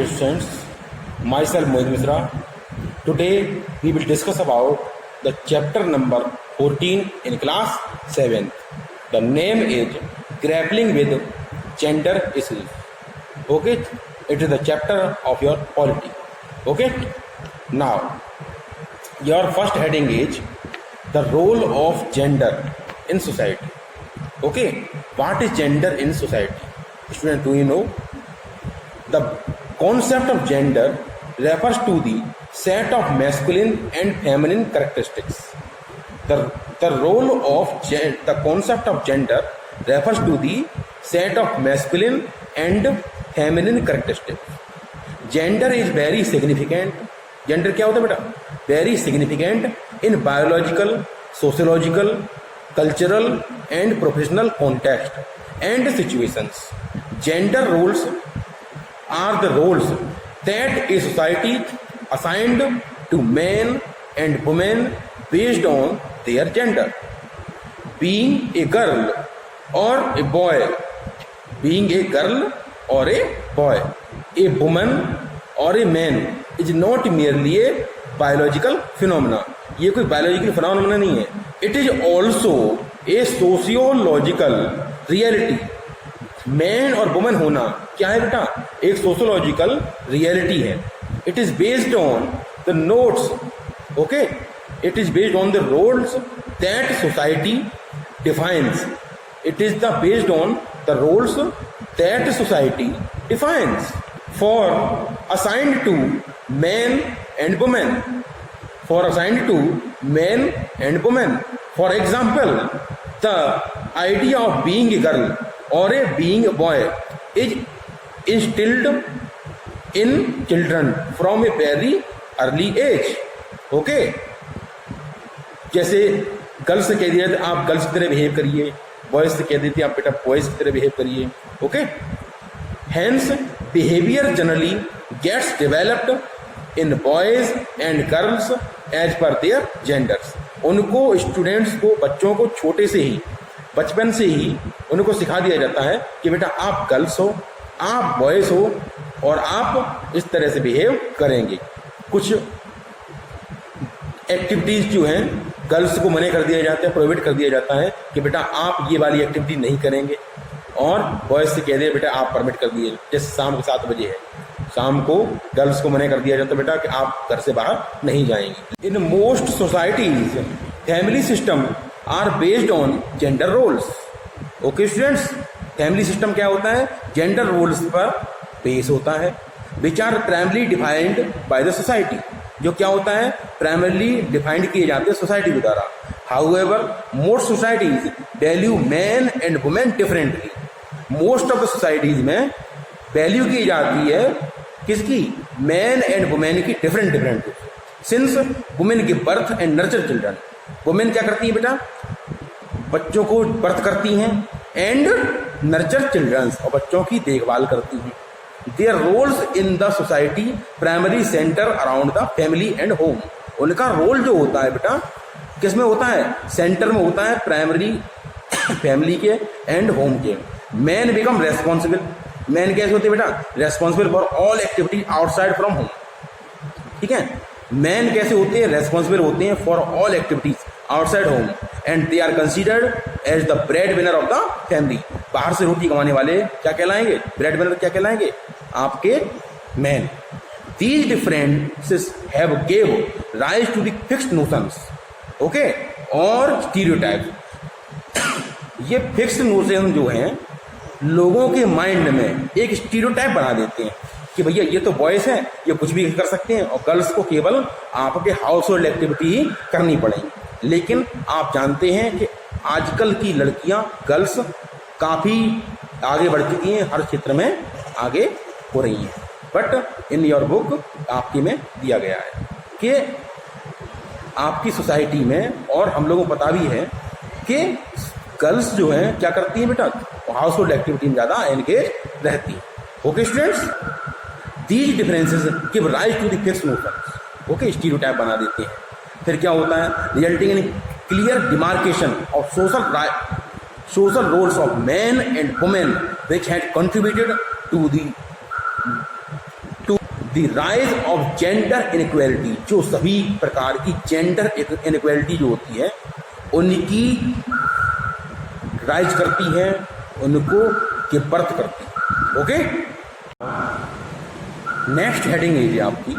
students, myself Mohit Misra. Today we will discuss about the chapter number 14 in class 7. The name is Grappling with Gender Issues. Okay, it is the chapter of your polity. Okay, now your first heading is the role of gender in society. Okay, what is gender in society? Student, do you know? The concept of gender refers to the set of masculine and feminine characteristics. The role of the concept of gender refers to the set of masculine and feminine characteristics. Gender is very significant. Gender क्या होता है बेटा? Very significant in biological, sociological, cultural and professional context and situations. Gender roles are the roles that a society assigned to men and women based on their gender. Being a girl or a boy, being a girl or a boy, a woman or a man is not merely a biological phenomena. ये कोई biological phenomena नहीं है. It is also a sociological reality. Man और woman होना क्या है बेटा? एक सोशोलॉजिकल रियलिटी है. It is based on the notes. Okay, it is based on the roles that society defines. It is the based on the roles that society defines for assigned to man and women. For assigned to man and women. For example, the idea of being a girl or a being a boy is instilled in children from a very early age. Okay, जैसे girls से कह दिया आप girls की तरह behave करिए, boys से कह देती आप बेटा बॉयज की तरह बिहेव करिए. Okay, hence behavior generally gets developed in boys and girls as per their genders. उनको स्टूडेंट्स को, बच्चों को छोटे से ही, बचपन से ही उनको सिखा दिया जाता है कि बेटा आप गर्ल्स हो, आप बॉयज हो और आप इस तरह से बिहेव करेंगे. कुछ एक्टिविटीज जो हैं गर्ल्स को मना कर दिया जाता है, प्रोहिबिट कर दिया जाता है कि बेटा आप ये वाली एक्टिविटी नहीं करेंगे, और बॉयज से कह दिया बेटा आप परमिट कर दिए. जैसे शाम को 7 बजे है, शाम को गर्ल्स को मना कर दिया जाता है बेटा कि आप घर से बाहर नहीं जाएंगे. In most societies family system are based on gender roles. Okay students, family system क्या होता है? जेंडर रोल्स पर बेस होता है. Which are primarily defined by the society. जो क्या होता है? प्राइमरली डिफाइंड किए जाते हैं सोसाइटी के द्वारा. However most societies value man and women differently. Most of the societies में वैल्यू की जाती है किसकी? मैन एंड वुमेन की डिफरेंट. सिंस वुमेन की birth and nurture children. Women क्या करती है बेटा? बच्चों को बर्थ करती हैं एंड नर्चर चिल्ड्रंस, और बच्चों की देखभाल करती हैं. Their roles in the society primary centre around the family and home. उनका रोल जो होता है बेटा किस में होता है? सेंटर में होता है, प्राइमरी फैमिली के एंड होम के. Man become responsible. मैन कैसे होते हैं बेटा? Responsible for all activity outside from home. ठीक है, मैन कैसे होते हैं? रेस्पॉन्सिबल होते हैं for all activities outside home, and they are considered as the bread winner of the family. बाहर से रोटी कमाने वाले क्या कहलाएंगे? ब्रेड विनर क्या कहलाएंगे? आपके man. These differences have give rise to the fixed notions. Okay, और स्टीरियोटाइप. ये फिक्स्ड नोशन जो हैं लोगों के माइंड में एक स्टीरियोटाइप बना देते हैं कि भैया ये तो बॉयज हैं, ये कुछ भी कर सकते हैं, और गर्ल्स को केवल आपके हाउस होल्ड एक्टिविटी ही करनी पड़ेगी. लेकिन आप जानते हैं कि आजकल की लड़कियां, गर्ल्स काफ़ी आगे बढ़ चुकी हैं, हर क्षेत्र में आगे हो रही हैं. बट इन योर बुक आपके में दिया गया है कि आपकी सोसाइटी में, और हम लोगों को पता भी है कि गर्ल्स जो हैं क्या करती हैं बेटा? हाउस होल्ड एक्टिविटी में ज़्यादा एंगेज रहती हैं. Okay students, these differences give rise to the fixed notions. Okay, stereotype बना देते हैं. फिर क्या होता है? Resulting in clear demarcation of social roles of man and women which had contributed to the rise of gender inequality, जो सभी प्रकार की जेंडर इनइक्वालिटी जो होती है उनकी राइज करती है, उनको के बर्थ करती है। ओके, नेक्स्ट हेडिंग है आपकी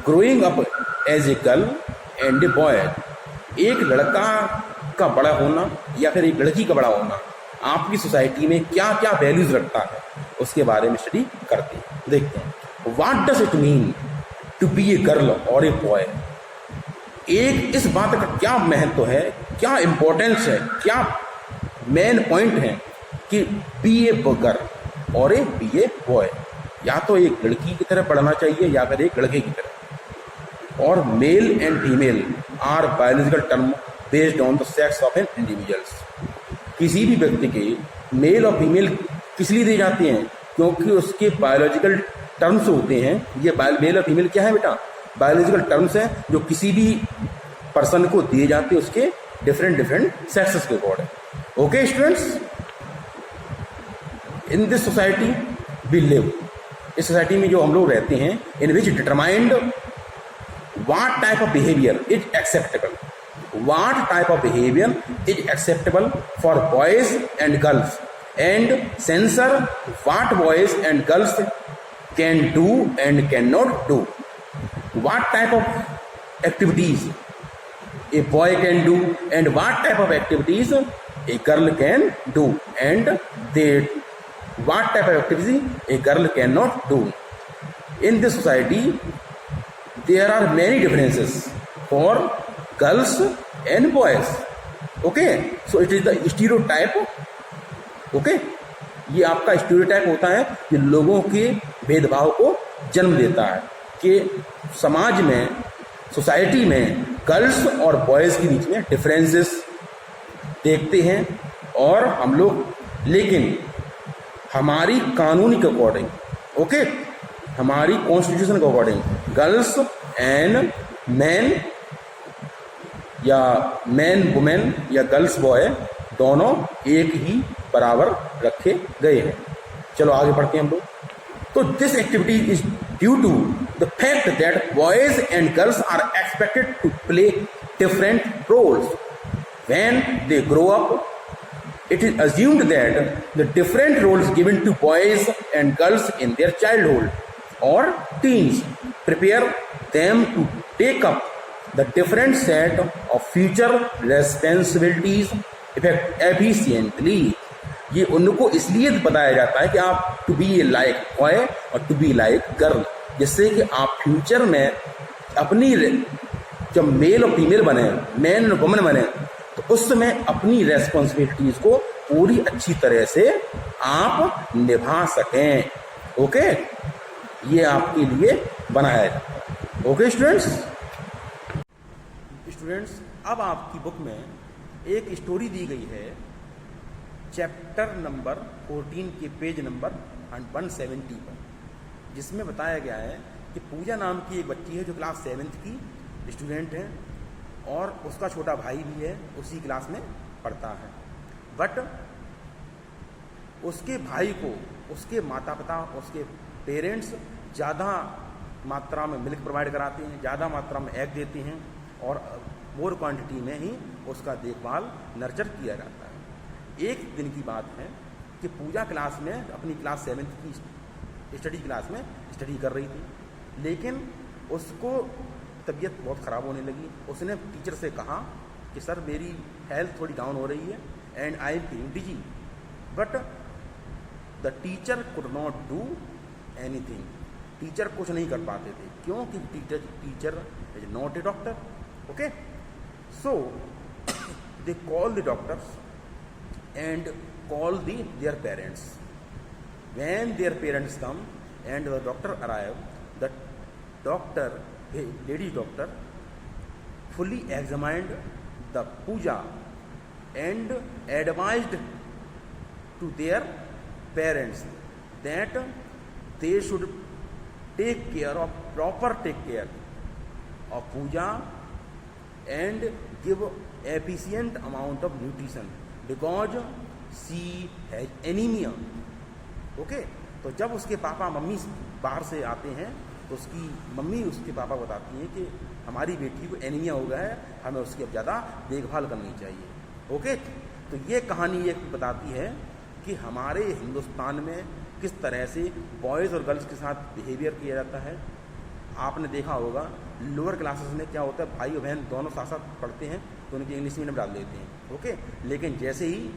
growing up as a girl and a boy. एक लड़का का बड़ा होना या फिर एक लड़की का बड़ा होना आपकी सोसाइटी में क्या क्या वैल्यूज रखता है उसके बारे में स्टडी करते हैं। देखते हैं what does it mean to be a girl और ए बॉय। एक इस बात का क्या महत्व है, क्या इंपॉर्टेंस है, क्या मेन पॉइंट है कि बी ए गर्ल और ए बी ए बॉय, या तो एक लड़की की तरह पढ़ना चाहिए या फिर एक लड़के की तरह। और male and female are biological term based on the sex of an individuals. किसी भी व्यक्ति के मेल और फीमेल किस लिए दिए जाते हैं, क्योंकि उसके बायोलॉजिकल टर्म्स होते हैं। ये मेल और फीमेल क्या है बेटा, बायोलॉजिकल टर्म्स हैं जो किसी भी पर्सन को दिए जाते हैं उसके डिफरेंट सेक्सेस के according. Okay students, in this society we live, इस सोसाइटी में जो हम लोग रहते हैं, in which determined what type of behaviour is acceptable, what type of behavior is acceptable for boys and girls, and censor what boys and girls can do and cannot do, what type of activities a boy can do and what type of activities a girl can do, and what type of activities a girl cannot do. In this society there are many differences for girls and boys. Okay, so it is the stereotype. Okay, ये आपका stereotype होता है कि लोगों के भेदभाव को जन्म देता है कि समाज में, सोसाइटी में गर्ल्स और बॉयज़ के बीच में डिफरेंसेस देखते हैं। और हम लोग, लेकिन हमारी कानून के अकॉर्डिंग, ओके, हमारी कॉन्स्टिट्यूशन के अकॉर्डिंग गर्ल्स एंड मैन या मैन वुमेन या गर्ल्स बॉय दोनों एक ही बराबर रखे गए हैं। चलो आगे बढ़ते हैं हम लोग। तो this activity is due to the fact that boys and girls are expected to play different roles when they grow up. It is assumed that the different roles given to boys and girls in their childhood or teens prepare them to take up the different set of future responsibilities efficiently. ये उनको इसलिए बताया जाता है कि आप to be like boy और to be like girl, जिससे कि आप फ्यूचर में अपनी, जब मेल और फीमेल बने, मैन और वुमन बने, तो उस समय अपनी रेस्पॉन्सिबिलिटीज को पूरी अच्छी तरह से आप निभा सकें। ओके, ये आपके लिए बनाया जाता है। ओके स्टूडेंट्स, अब आपकी बुक में एक स्टोरी दी गई है चैप्टर नंबर 14 के पेज नंबर 170 पर, जिसमें बताया गया है कि पूजा नाम की एक बच्ची है जो क्लास 7th की स्टूडेंट है और उसका छोटा भाई भी है, उसी क्लास में पढ़ता है। बट उसके भाई को उसके माता पिता, उसके पेरेंट्स ज़्यादा मात्रा में मिल्क प्रोवाइड कराते हैं, ज़्यादा मात्रा में एग देते हैं और मोर क्वांटिटी में ही उसका देखभाल नर्चर किया जाता है। एक दिन की बात है कि पूजा क्लास में, अपनी क्लास 7th की स्टडी क्लास में स्टडी कर रही थी, लेकिन उसको तबीयत बहुत ख़राब होने लगी। उसने टीचर से कहा कि सर मेरी हेल्थ थोड़ी डाउन हो रही है and I am feeling dizzy, but the teacher could not do anything. Teacher कुछ नहीं कर पाते थे क्योंकि teacher is not a doctor. Okay, so they call the doctors and call their parents. When their parents come and the doctor arrive, the doctor, lady doctor, fully examined the puja and advised to their parents that they should take care of puja and give efficient amount of nutrition because she has anemia. Okay, तो जब उसके papa mummy बाहर से आते हैं तो उसकी mummy उसके पापा बताती हैं कि हमारी बेटी को एनीमिया हो गया है, हमें उसकी अब ज़्यादा देखभाल करनी चाहिए। ओके, तो ये कहानी ये बताती है कि हमारे हिंदुस्तान में किस तरह से बॉयज़ और गर्ल्स के साथ बिहेवियर किया जाता है। आपने देखा होगा लोअर क्लासेस में क्या होता है, भाई और बहन दोनों साथ साथ पढ़ते हैं तो उनकी इंग्लिश मीडियम डाल देते हैं। ओके, लेकिन जैसे ही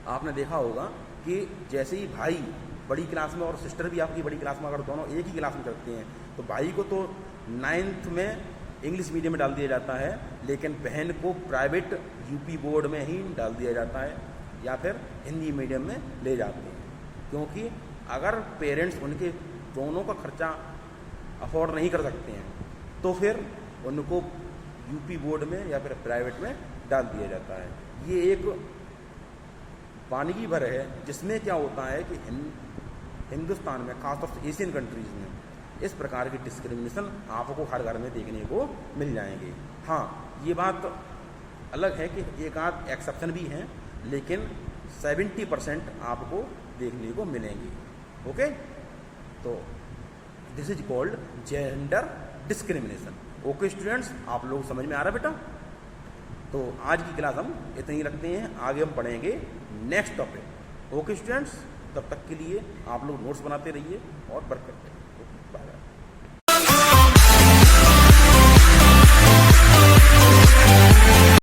आपने देखा होगा कि जैसे ही भाई बड़ी क्लास में और सिस्टर भी आपकी बड़ी क्लास में, अगर दोनों एक ही क्लास में करते हैं तो भाई को तो 9th में इंग्लिश मीडियम में डाल दिया जाता है, लेकिन बहन को प्राइवेट यूपी बोर्ड में ही डाल दिया जाता है या फिर हिंदी मीडियम में ले जाते हैं। क्योंकि अगर पेरेंट्स उनके दोनों का खर्चा अफोर्ड नहीं कर सकते हैं तो फिर उनको यूपी बोर्ड में या फिर प्राइवेट में डाल दिया जाता है। ये एक वानगी भर है जिसमें क्या होता है कि हिंदुस्तान में, खासतौर से एशियन कंट्रीज़ में, इस प्रकार की डिस्क्रिमिनेशन आपको हर घर में देखने को मिल जाएंगे। हाँ, ये बात अलग है कि एक आध एक्सेप्शन भी हैं, लेकिन 70% आपको देखने को मिलेंगे। ओके, तो this is called gender discrimination. Okay students, आप लोग समझ में आ रहा बेटा? तो आज की क्लास हम इतनी ही रखते हैं, आगे हम पढ़ेंगे नेक्स्ट टॉपिक। ओके स्टूडेंट्स, तब तक के लिए आप लोग नोट्स बनाते रहिए और वर्क करते रहिए।